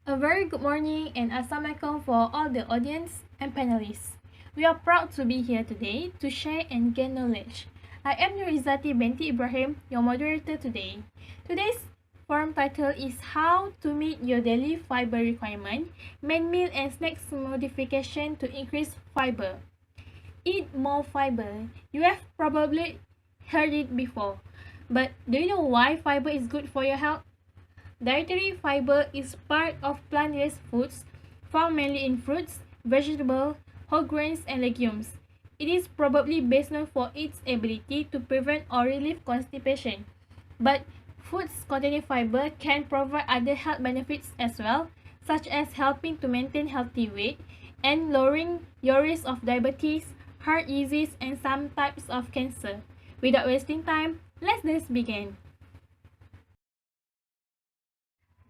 A very good morning and assalamualaikum for all the audience and panelists. We are proud to be here today to share and gain knowledge. I am Nurizati Binti Ibrahim, your moderator today. Today's forum title is How to Meet Your Daily Fiber Requirement, Main Meal and Snacks Modification to Increase Fiber. Eat more fiber. You have probably heard it before. But do you know why fiber is good for your health? Dietary fiber is part of plant-based foods found mainly in fruits, vegetables, whole grains, and legumes. It is probably best known for its ability to prevent or relieve constipation. But foods containing fiber can provide other health benefits as well, such as helping to maintain healthy weight and lowering your risk of diabetes, heart disease, and some types of cancer. Without wasting time, let's begin.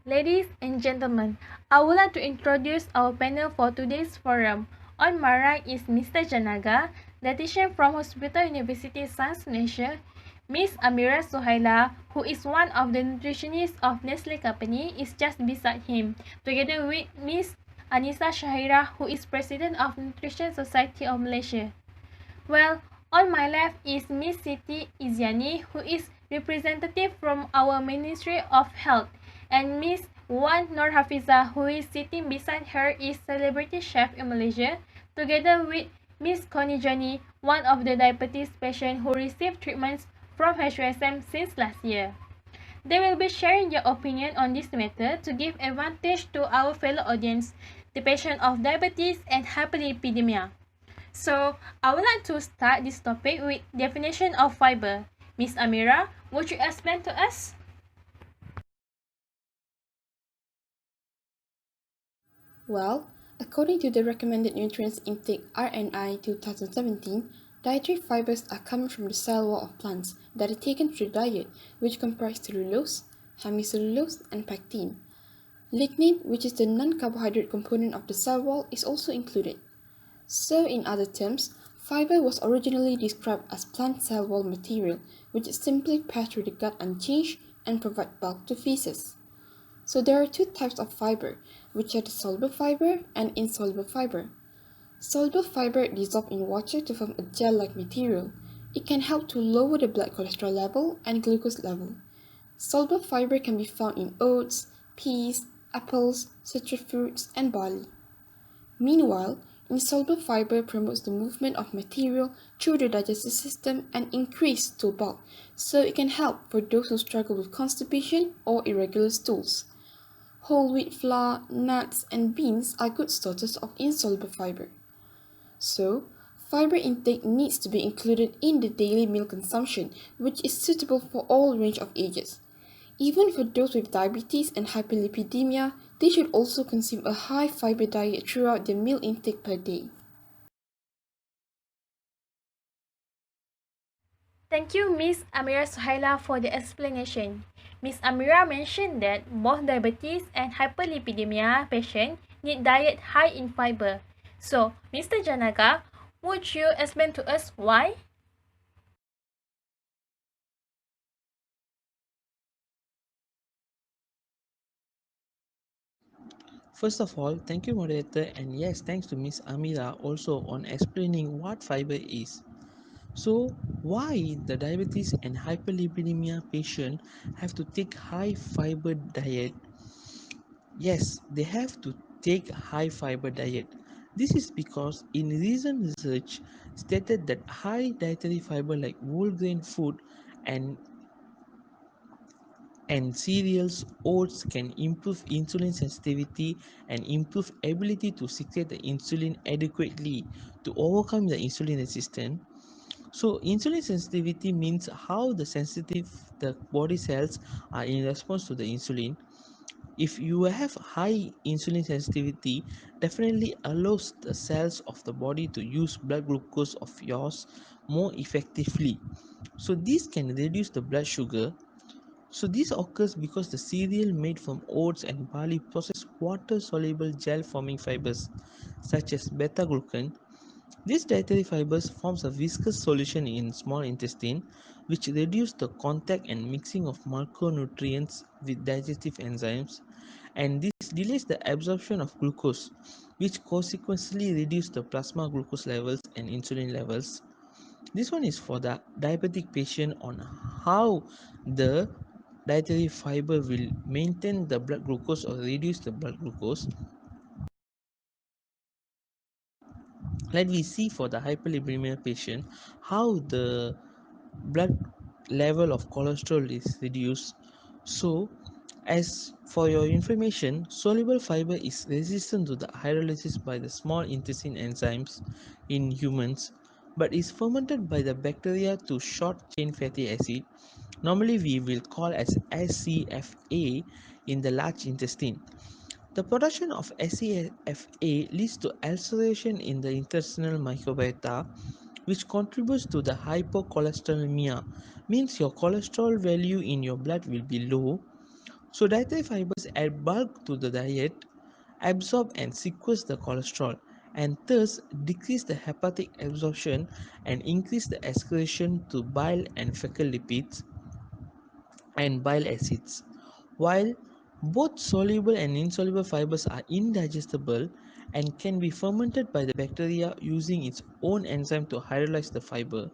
Ladies and gentlemen, I would like to introduce our panel for today's forum. On my right is Mr. Janaga, dietitian from Hospital University Science Malaysia, Miss Amira Suhaila, who is one of the nutritionists of Nestle Company, is just beside him, together with Miss Anissa Shahira, who is President of Nutrition Society of Malaysia. Well, on my left is Miss Siti Iziani, who is representative from our Ministry of Health, and Miss Wan Nur Hafiza, who is sitting beside her, is celebrity chef in Malaysia, together with Miss Connie Johnny, one of the diabetes patients who received treatments from HUSM since last year. They will be sharing their opinion on this matter to give advantage to our fellow audience, the patient of diabetes and hyperlipidemia. So, I would like to start this topic with definition of fiber. Miss Amira, would you explain to us? Well, according to the Recommended Nutrients Intake RNI 2017, dietary fibers are coming from the cell wall of plants that are taken through diet, which comprise cellulose, hemicellulose, and pectin. Lignin, which is the non-carbohydrate component of the cell wall, is also included. So, in other terms, fiber was originally described as plant cell wall material, which is simply passed through the gut unchanged and provide bulk to feces. So there are two types of fiber, which are the soluble fiber and insoluble fiber. Soluble fiber dissolves in water to form a gel-like material. It can help to lower the blood cholesterol level and glucose level. Soluble fiber can be found in oats, peas, apples, citrus fruits, and barley. Meanwhile, insoluble fiber promotes the movement of material through the digestive system and increase stool bulk, so it can help for those who struggle with constipation or irregular stools. Whole wheat flour, nuts, and beans are good sources of insoluble fiber. So, fiber intake needs to be included in the daily meal consumption, which is suitable for all range of ages. Even for those with diabetes and hyperlipidemia, they should also consume a high fiber diet throughout their meal intake per day. Thank you, Miss Amira Suhaila, for the explanation. Miss Amira mentioned that both diabetes and hyperlipidemia patients need diet high in fiber. So, Mr. Janaga, would you explain to us why? First of all, thank you, moderator, and yes, thanks to Miss Amira also on explaining what fiber is. So, why the diabetes and hyperlipidemia patient have to take high fiber diet? Yes, they have to take high fiber diet. This is because in recent research stated that high dietary fiber like whole grain food and and cereals, oats can improve insulin sensitivity and improve ability to secrete the insulin adequately to overcome the insulin resistance. So insulin sensitivity means how the sensitive the body cells are in response to the insulin. If you have high insulin sensitivity, definitely allows the cells of the body to use blood glucose of yours more effectively. So this can reduce the blood sugar. So this occurs because the cereal made from oats and barley possess water-soluble gel-forming fibers such as beta-glucan. These dietary fibers forms a viscous solution in small intestine which reduce the contact and mixing of macronutrients with digestive enzymes, and this delays the absorption of glucose, which consequently reduce the plasma glucose levels and insulin levels. This one is for the diabetic patient on how the dietary fiber will maintain the blood glucose or reduce the blood glucose. Let we see for the hyperlipidemia patient how the blood level of cholesterol is reduced. So as for your information, soluble fiber is resistant to the hydrolysis by the small intestine enzymes in humans, but is fermented by the bacteria to short chain fatty acid. Normally we will call as SCFA in the large intestine. The production of SCFA leads to ulceration in the intestinal microbiota, which contributes to the hypercholesterolemia, means your cholesterol value in your blood will be low. So dietary fibers add bulk to the diet, absorb and sequester the cholesterol, and thus decrease the hepatic absorption and increase the excretion to bile and fecal lipids and bile acids. While both soluble and insoluble fibers are indigestible and can be fermented by the bacteria using its own enzyme to hydrolyze the fiber,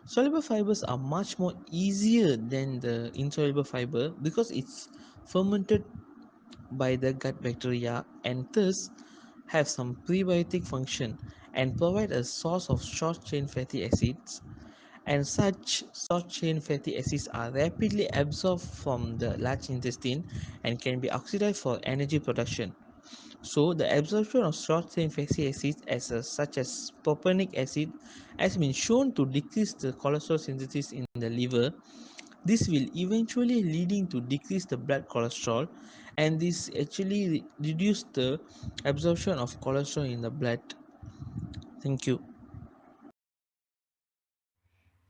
soluble fibers are much more easier than the insoluble fiber because it's fermented by the gut bacteria and thus have some prebiotic function and provide a source of short chain fatty acids, and such short chain fatty acids are rapidly absorbed from the large intestine and can be oxidized for energy production. So the absorption of short chain fatty acids such as propionic acid has been shown to decrease the cholesterol synthesis in the liver. This will eventually leading to decrease the blood cholesterol, and this actually reduce the absorption of cholesterol in the blood. Thank you.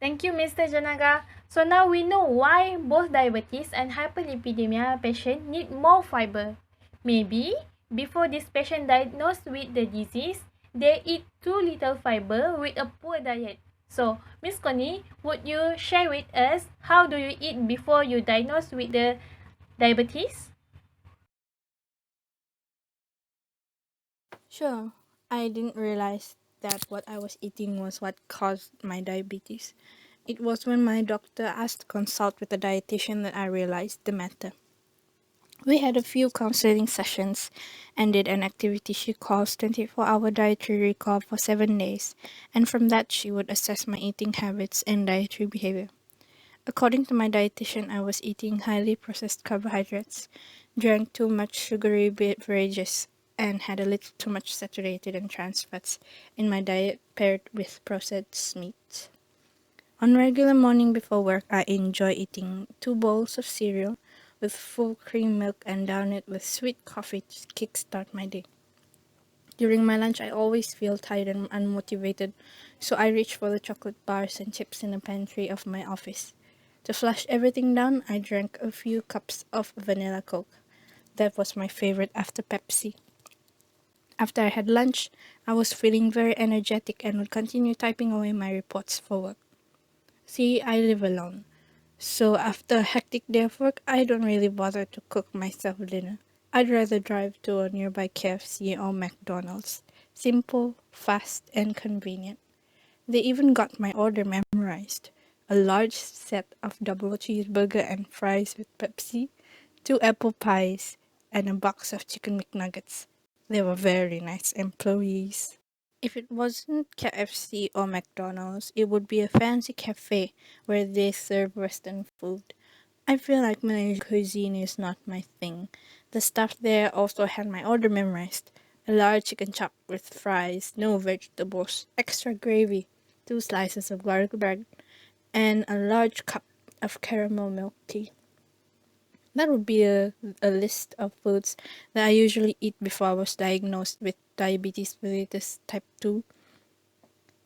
Thank you, Mr. Janaga. So now we know why both diabetes and hyperlipidemia patients need more fiber. Maybe before this patient diagnosed with the disease, they eat too little fiber with a poor diet. So, Miss Connie, would you share with us how do you eat before you diagnosed with the diabetes? Sure, I didn't realize that what I was eating was what caused my diabetes. It was when my doctor asked to consult with a dietitian that I realized the matter. We had a few counseling sessions and did an activity she calls 24-hour dietary recall for 7 days, and from that she would assess my eating habits and dietary behavior. According to my dietitian, I was eating highly processed carbohydrates, drank too much sugary beverages, and had a little too much saturated and trans fats in my diet paired with processed meats. On regular morning before work, I enjoy eating 2 bowls of cereal with full cream milk and down it with sweet coffee to kickstart my day. During my lunch, I always feel tired and unmotivated, so I reach for the chocolate bars and chips in the pantry of my office. To flush everything down, I drank a few cups of vanilla Coke. That was my favorite after Pepsi. After I had lunch, I was feeling very energetic and would continue typing away my reports for work. See, I live alone. So after a hectic day of work, I don't really bother to cook myself dinner. I'd rather drive to a nearby KFC or McDonald's. Simple, fast, and convenient. They even got my order memorized. A large set of double cheeseburger and fries with Pepsi, 2 apple pies, and a box of chicken McNuggets. They were very nice employees. If it wasn't KFC or McDonald's, it would be a fancy cafe where they serve Western food. I feel like Malaysian cuisine is not my thing. The staff there also had my order memorized. A large chicken chop with fries, no vegetables, extra gravy, 2 slices of garlic bread, and a large cup of caramel milk tea. That would be a list of foods that I usually eat before I was diagnosed with diabetes mellitus type 2.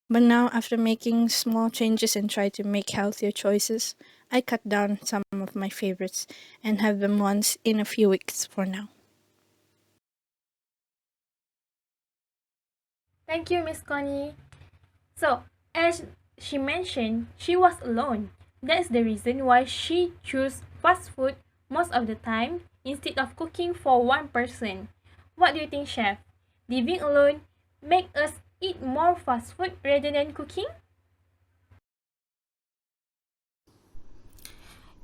But now, after making small changes and try to make healthier choices, I cut down some of my favorites and have them once in a few weeks for now. Thank you, Miss Connie. So, as she mentioned, she was alone. That's the reason why she chose fast food most of the time instead of cooking for one person. What do you think, chef? Living alone make us eat more fast food rather than cooking?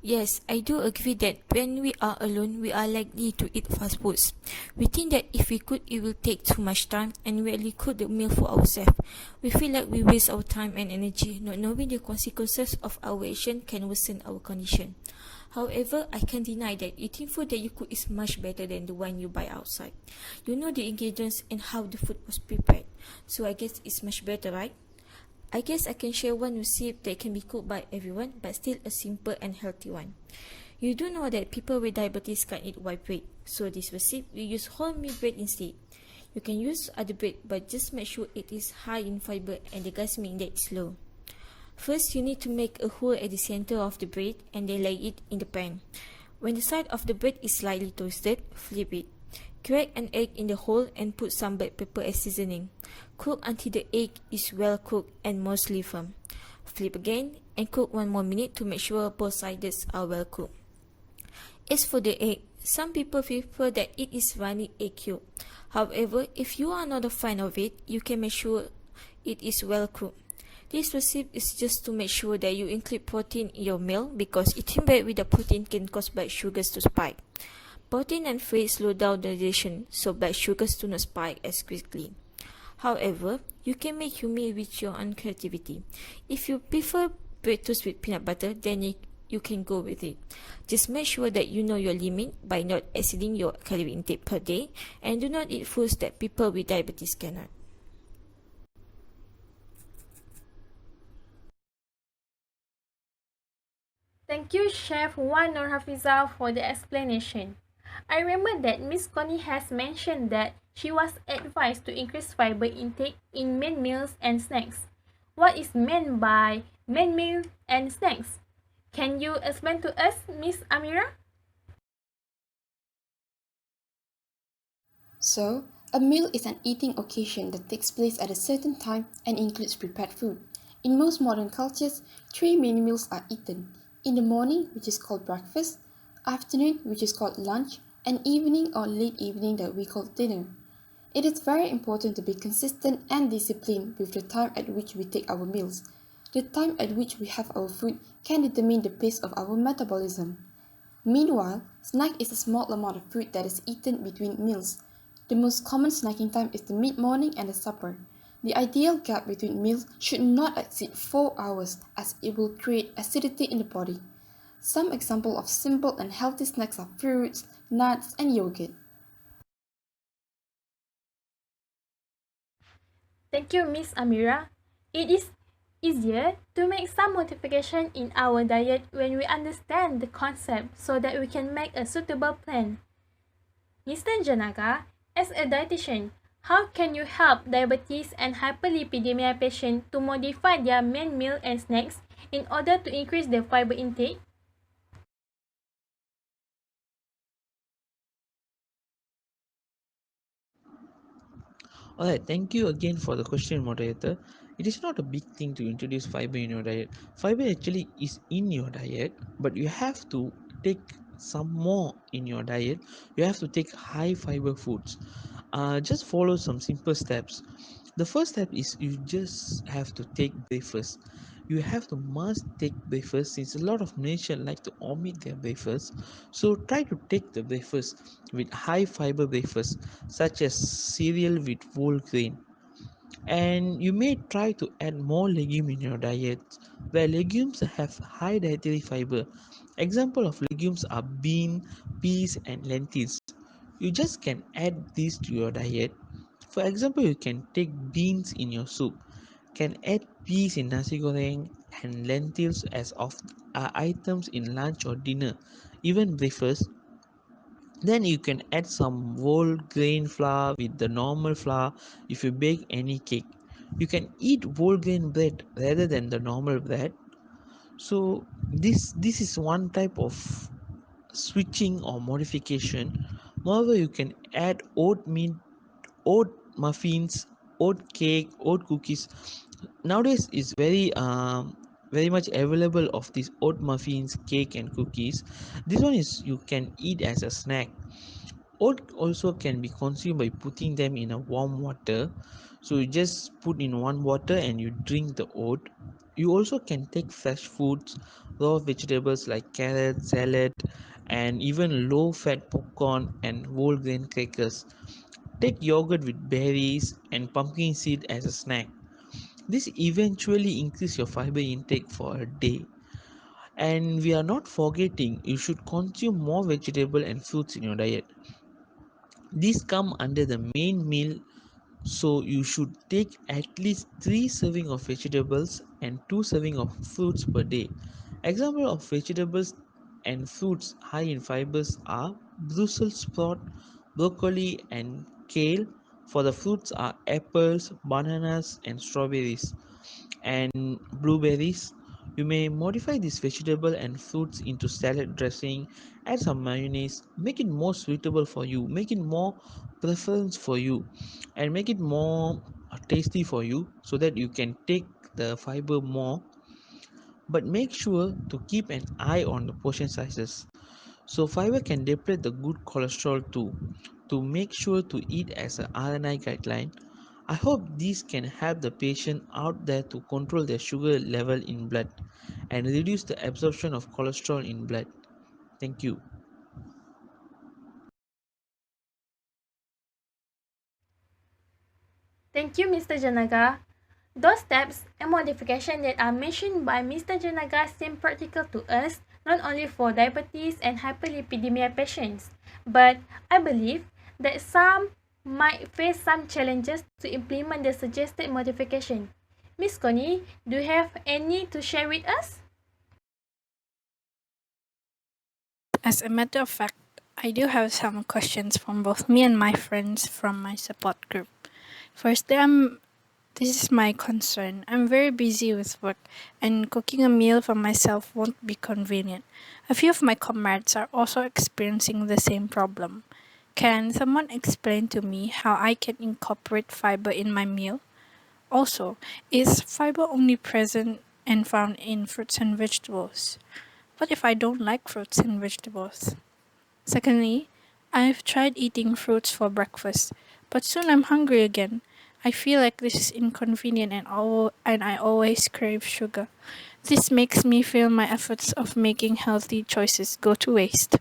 Yes, I do agree that when we are alone, we are likely to eat fast foods. We think that if we could, it will take too much time and rarely cook the meal for ourselves. We feel like we waste our time and energy, not knowing the consequences of our action can worsen our condition. However, I can't deny that eating food that you cook is much better than the one you buy outside. You know the ingredients and how the food was prepared, so I guess it's much better, right? I guess I can share one recipe that can be cooked by everyone, but still a simple and healthy one. You do know that people with diabetes can't eat white bread, so this recipe we use wholemeal bread instead. You can use other bread, but just make sure it is high in fiber and the glycemic index is low. First, you need to make a hole at the center of the bread and then lay it in the pan. When the side of the bread is slightly toasted, flip it. Crack an egg in the hole and put some black pepper as seasoning. Cook until the egg is well cooked and mostly firm. Flip again and cook 1 more minute to make sure both sides are well cooked. As for the egg, some people prefer that it is runny egg yolk. However, if you are not a fan of it, you can make sure it is well cooked. This recipe is just to make sure that you include protein in your meal because eating bread without protein can cause blood sugars to spike. Protein and fats slow down digestion, so blood sugars do not spike as quickly. However, you can make your meal with your own creativity. If you prefer bread toast with peanut butter, then you can go with it. Just make sure that you know your limit by not exceeding your calorie intake per day and do not eat foods that people with diabetes cannot. Thank you, Chef Wan Nur Hafiza, for the explanation. I remember that Miss Connie has mentioned that she was advised to increase fiber intake in main meals and snacks. What is meant by main meal and snacks? Can you explain to us, Miss Amira? So, a meal is an eating occasion that takes place at a certain time and includes prepared food. In most modern cultures, three main meals are eaten: in the morning, which is called breakfast, afternoon, which is called lunch, and evening or late evening that we call dinner. It is very important to be consistent and disciplined with the time at which we take our meals. The time at which we have our food can determine the pace of our metabolism. Meanwhile, snack is a small amount of food that is eaten between meals. The most common snacking time is the mid-morning and the supper. The ideal gap between meals should not exceed 4 hours as it will create acidity in the body. Some examples of simple and healthy snacks are fruits, nuts, and yogurt. Thank you, Miss Amira. It is easier to make some modification in our diet when we understand the concept so that we can make a suitable plan. Mr. Janaga, as a dietitian, how can you help diabetes and hyperlipidemia patients to modify their main meal and snacks in order to increase their fiber intake? Alright, thank you again for the question, moderator. It is not a big thing to introduce fiber in your diet. Fiber actually is in your diet, but you have to take some more in your diet. You have to take high fiber foods. Just follow some simple steps. The first step is you just have to take breakfast. You have to must take breakfast since a lot of nations like to omit their breakfast. So try to take the breakfast with high fiber breakfast such as cereal with whole grain. And you may try to add more legume in your diet where legumes have high dietary fiber. Example of legumes are bean, peas and lentils. You just can add these to your diet. For example, you can take beans in your soup, can add peas in nasi goreng and lentils as of items in lunch or dinner, even breakfast. Then you can add some whole grain flour with the normal flour if you bake any cake. You can eat whole grain bread rather than the normal bread. So this is one type of switching or modification. Moreover, you can add oatmeal, oat muffins, oat cake, oat cookies. Nowadays it's very very much available of these oat muffins, cake and cookies. This one is you can eat as a snack. Oat also can be consumed by putting them in a warm water. So you just put in one water and you drink the oat. You also can take fresh foods, raw vegetables like carrot, salad, and even low fat popcorn and whole grain crackers. Take yogurt with berries and pumpkin seed as a snack. This eventually increase your fiber intake for a day. And we are not forgetting you should consume more vegetable and fruits in your diet. These come under the main meal, so you should take at least 3 serving of vegetables and 2 serving of fruits per day. Example of vegetables and fruits high in fibers are Brussels sprout, broccoli and kale. For the fruits are apples, bananas and strawberries and blueberries. You may modify this vegetable and fruits into salad dressing, add some mayonnaise, make it more suitable for you, make it more preference for you, and make it more tasty for you so that you can take the fiber more. But make sure to keep an eye on the portion sizes. So fiber can deplete the good cholesterol too. To make sure to eat as a RNI guideline, I hope these can help the patient out there to control their sugar level in blood and reduce the absorption of cholesterol in blood. Thank you. Thank you, Mr. Janaga. Those steps and modifications that are mentioned by Mr. Janaga seem practical to us, not only for diabetes and hyperlipidemia patients, but I believe that some might face some challenges to implement the suggested modification. Ms. Connie, do you have any to share with us? As a matter of fact, I do have some questions from both me and my friends from my support group. Firstly, this is my concern. I'm very busy with work, and cooking a meal for myself won't be convenient. A few of my comrades are also experiencing the same problem. Can someone explain to me how I can incorporate fiber in my meal? Also, is fiber only present and found in fruits and vegetables? What if I don't like fruits and vegetables? Secondly, I've tried eating fruits for breakfast, but soon I'm hungry again. I feel like this is inconvenient and I always crave sugar. This makes me feel my efforts of making healthy choices go to waste.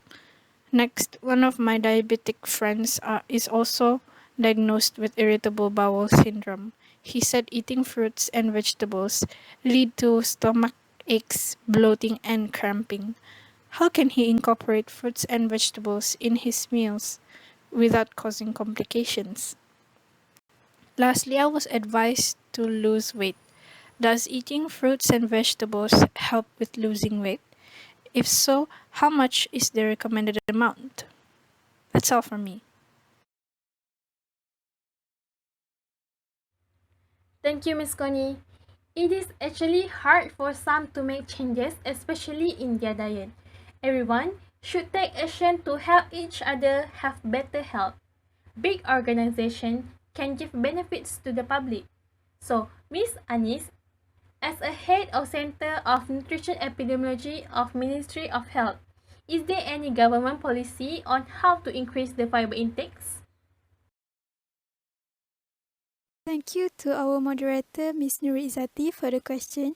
Next, one of my diabetic friends is also diagnosed with irritable bowel syndrome. He said eating fruits and vegetables lead to stomach aches, bloating, and cramping. How can he incorporate fruits and vegetables in his meals without causing complications? Lastly, I was advised to lose weight. Does eating fruits and vegetables help with losing weight? If so, how much is the recommended amount? That's all from me. Thank you, Ms. Connie. It is actually hard for some to make changes, especially in their diet. Everyone should take action to help each other have better health. Big organizations can give benefits to the public. So, Ms. Anis, as a head of Center of Nutrition Epidemiology of Ministry of Health, is there any government policy on how to increase the fiber intakes? Thank you to our moderator, Ms. Nurizati, for the question.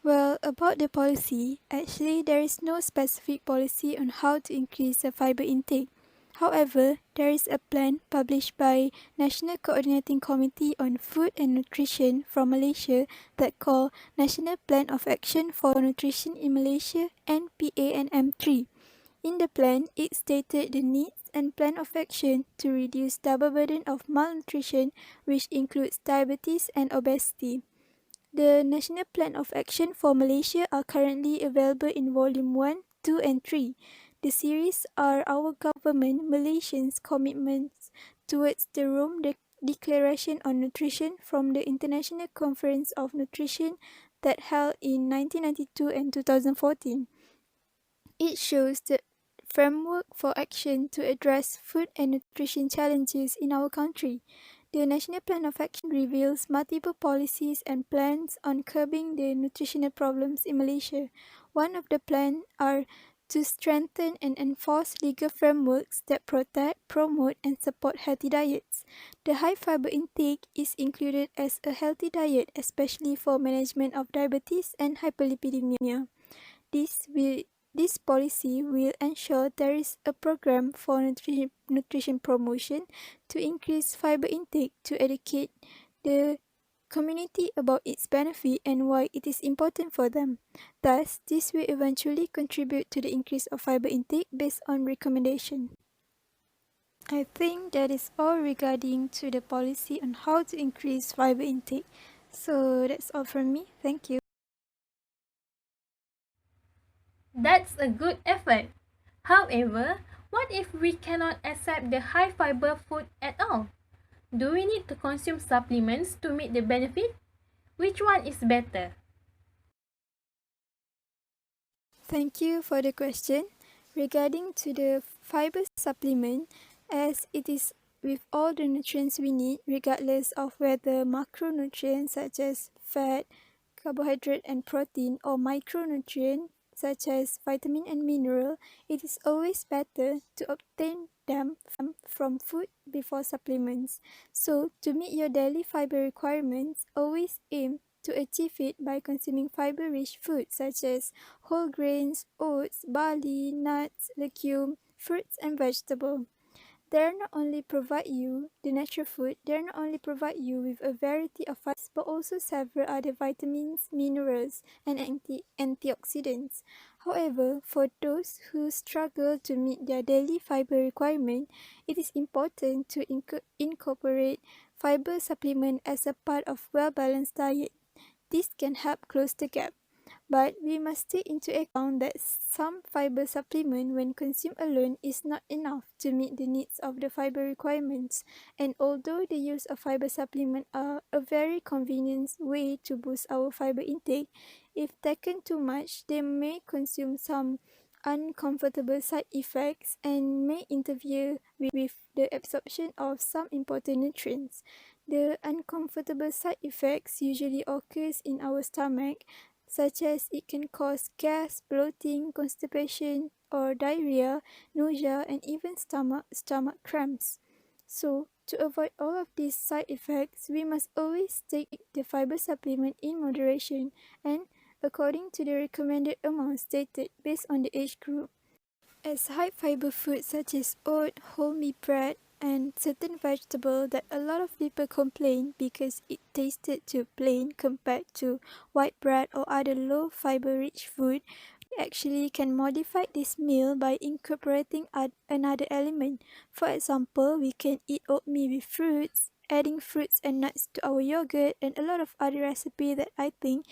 Well, about the policy, actually, there is no specific policy on how to increase the fiber intake. However, there is a plan published by National Coordinating Committee on Food and Nutrition from Malaysia that called National Plan of Action for Nutrition in Malaysia (NPANM3). In the plan, it stated the needs and plan of action to reduce double burden of malnutrition, which includes diabetes and obesity. The National Plan of Action for Malaysia are currently available in Volume 1, 2 and 3. The series are our government Malaysians' commitments towards the Rome Declaration on Nutrition from the International Conference of Nutrition that held in 1992 and 2014. It shows the framework for action to address food and nutrition challenges in our country. The National Plan of Action reveals multiple policies and plans on curbing the nutritional problems in Malaysia. One of the plans are to strengthen and enforce legal frameworks that protect, promote, and support healthy diets. The high fiber intake is included as a healthy diet, especially for management of diabetes and hyperlipidemia. This will this policy will ensure there is a program for nutrition promotion to increase fiber intake to educate the community about its benefit and why it is important for them. Thus, this will eventually contribute to the increase of fiber intake based on recommendation. I think that is all regarding to the policy on how to increase fiber intake. So that's all from me. Thank you. That's a good effort. However, what if we cannot accept the high fiber food at all? Do we need to consume supplements to meet the benefit? Which one is better? Thank you for the question. Regarding to the fiber supplement, as it is with all the nutrients we need, regardless of whether macronutrients such as fat, carbohydrate and protein, or micronutrient such as vitamin and mineral, it is always better to obtain them from food before supplements. So, to meet your daily fiber requirements, always aim to achieve it by consuming fiber-rich foods such as whole grains, oats, barley, nuts, legumes, fruits, and vegetables. They not only provide you the natural food, they not only provide you with a variety of fibers, but also several other vitamins, minerals, and antioxidants. However, for those who struggle to meet their daily fiber requirement, it is important to incorporate fiber supplement as a part of well-balanced diet. This can help close the gap. But we must take into account that some fiber supplement when consumed alone is not enough to meet the needs of the fiber requirements. And although the use of fiber supplement are a very convenient way to boost our fiber intake, if taken too much, they may consume some uncomfortable side effects and may interfere with the absorption of some important nutrients. The uncomfortable side effects usually occurs in our stomach, such as it can cause gas, bloating, constipation, or diarrhea, nausea, and even stomach cramps. So, to avoid all of these side effects, we must always take the fiber supplement in moderation and according to the recommended amount stated based on the age group. As high fiber foods such as oat, whole meat bread, and certain vegetables that a lot of people complain because it tasted too plain compared to white bread or other low fiber rich food, we actually can modify this meal by incorporating another element. For example, we can eat oatmeal with fruits, adding fruits and nuts to our yogurt, and a lot of other recipes that I think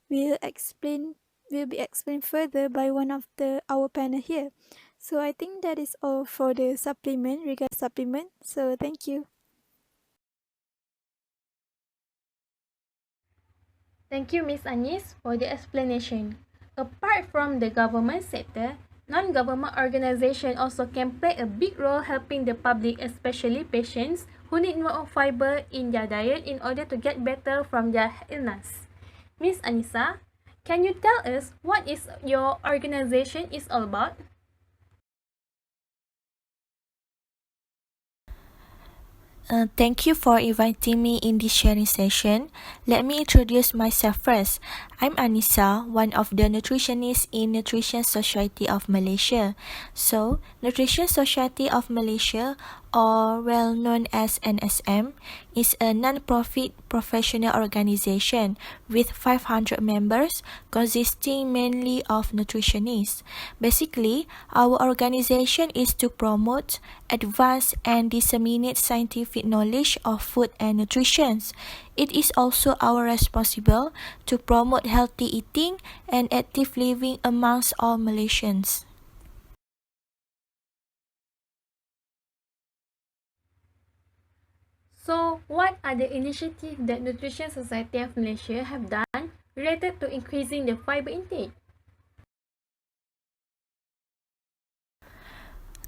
will be explained further by one of our panel here. So I think that is all for the supplement regarding supplement. So thank you. Thank you, Ms. Anis, for the explanation. Apart from the government sector, non-government organizations also can play a big role helping the public, especially patients who need more fiber in their diet in order to get better from their illness. Ms. Anissa, can you tell us what is your organization is all about? Thank you for inviting me in this sharing session. Let me introduce myself first. I'm Anissa, one of the nutritionists in Nutrition Society of Malaysia. So, Nutrition Society of Malaysia, or well known as NSM, is a non-profit professional organization with 500 members consisting mainly of nutritionists. Basically, our organization is to promote, advance and disseminate scientific knowledge of food and nutrition. It is also our responsibility to promote healthy eating and active living amongst all Malaysians. So, what are the initiatives that Nutrition Society of Malaysia have done related to increasing the fiber intake?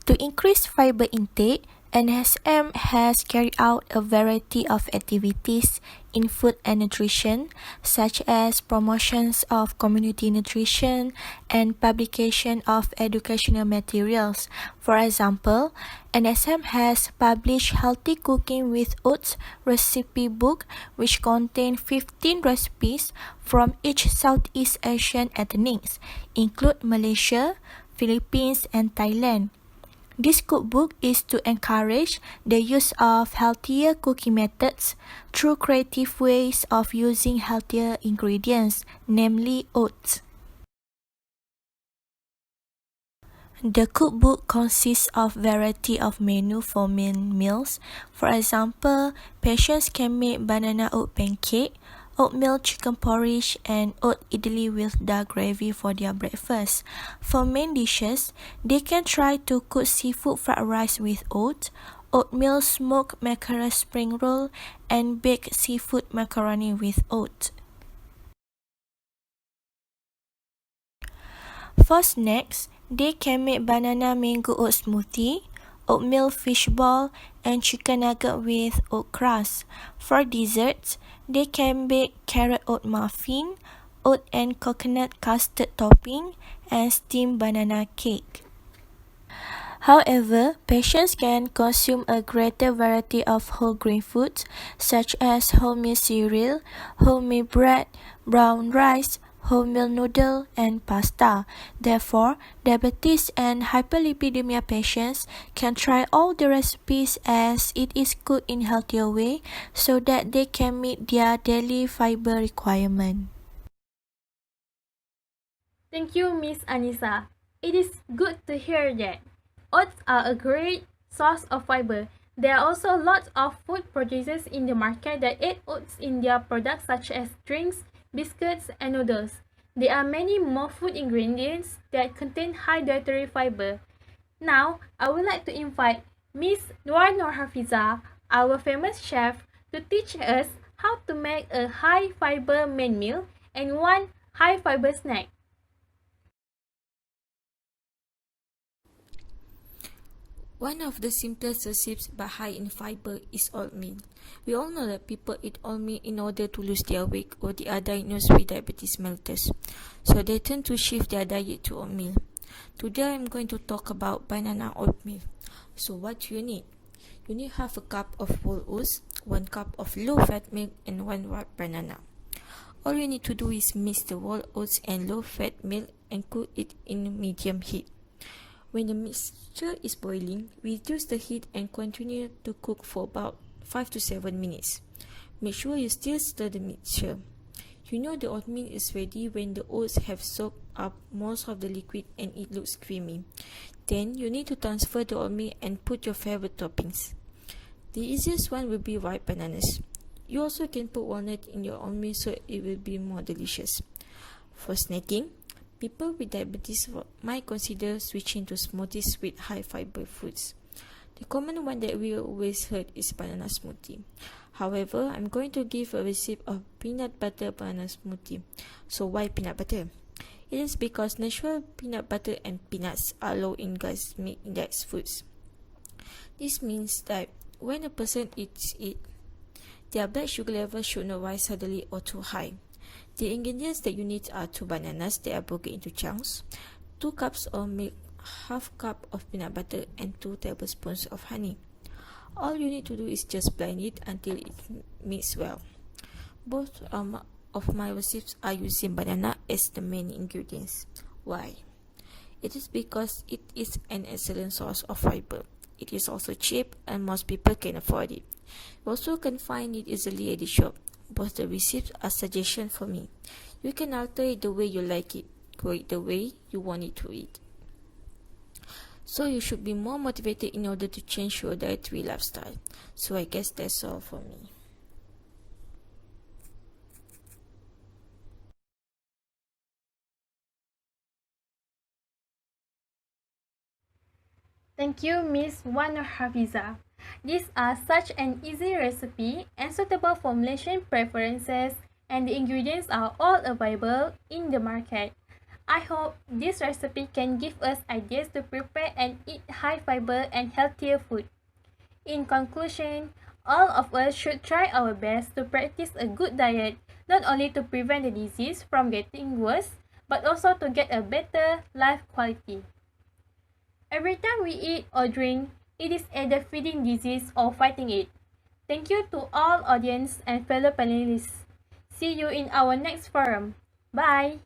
To increase fiber intake, NSM has carried out a variety of activities in food and nutrition, such as promotions of community nutrition and publication of educational materials. For example, NSM has published Healthy Cooking with Oats recipe book, which contains 15 recipes from each Southeast Asian ethnics, include Malaysia, Philippines, and Thailand. This cookbook is to encourage the use of healthier cooking methods through creative ways of using healthier ingredients, namely oats. The cookbook consists of variety of menu for main meals. For example, patients can make banana oat pancake, oatmeal chicken porridge, and oat idli with dal gravy for their breakfast. For main dishes, they can try to cook seafood fried rice with oats, oatmeal smoked mackerel spring roll, and baked seafood macaroni with oats. For snacks, they can make banana mango oat smoothie, oatmeal fish ball, and chicken nugget with oat crust. For desserts, they can bake carrot oat muffin, oat and coconut custard topping, and steamed banana cake. However, patients can consume a greater variety of whole grain foods such as wholemeal cereal, wholemeal bread, brown rice, wholemeal noodle, and pasta. Therefore, diabetes and hyperlipidemia patients can try all the recipes as it is cooked in a healthier way so that they can meet their daily fiber requirement. Thank you, Miss Anissa. It is good to hear that. Oats are a great source of fiber. There are also lots of food producers in the market that add oats in their products such as drinks, biscuits, and noodles. There are many more food ingredients that contain high dietary fiber. Now, I would like to invite Miss Nur Hafiza, our famous chef, to teach us how to make a high fiber main meal and one high fiber snack. One of the simplest recipes but high in fiber is oatmeal. We all know that people eat oatmeal in order to lose their weight or they are diagnosed with diabetes mellitus. So they tend to shift their diet to oatmeal. Today I'm going to talk about banana oatmeal. So what do you need? You need half a cup of whole oats, 1 cup of low-fat milk, and 1 ripe banana. All you need to do is mix the whole oats and low-fat milk and cook it in medium heat. When the mixture is boiling, reduce the heat and continue to cook for about 5 to 7 minutes. Make sure you still stir the mixture. You know the oatmeal is ready when the oats have soaked up most of the liquid and it looks creamy. Then you need to transfer the oatmeal and put your favorite toppings. The easiest one will be ripe bananas. You also can put walnut in your oatmeal so it will be more delicious. For snacking, people with diabetes might consider switching to smoothies with high fiber foods. The common one that we always heard is banana smoothie. However, I'm going to give a recipe of peanut butter banana smoothie. So why peanut butter? It is because natural peanut butter and peanuts are low in glycemic index foods. This means that when a person eats it, their blood sugar level should not rise suddenly or too high. The ingredients that you need are 2 bananas that are broken into chunks, 2 cups of milk, half cup of peanut butter, and 2 tablespoons of honey. All you need to do is just blend it until it mixes well. Both of my recipes are using banana as the main ingredients. Why? It is because it is an excellent source of fiber. It is also cheap and most people can afford it. You also can find it easily at the shop. Both the recipes are suggestions for me. You can alter it the way you like it, cook it the way you want it to eat. So you should be more motivated in order to change your dietary lifestyle. So I guess that's all for me. Thank you, Miss Nur Hafiza. These are such an easy recipe and suitable for Malaysian preferences, and the ingredients are all available in the market. I hope this recipe can give us ideas to prepare and eat high fiber and healthier food. In conclusion, all of us should try our best to practice a good diet, not only to prevent the disease from getting worse, but also to get a better life quality. Every time we eat or drink, it is either feeding disease or fighting it. Thank you to all audience and fellow panelists. See you in our next forum. Bye!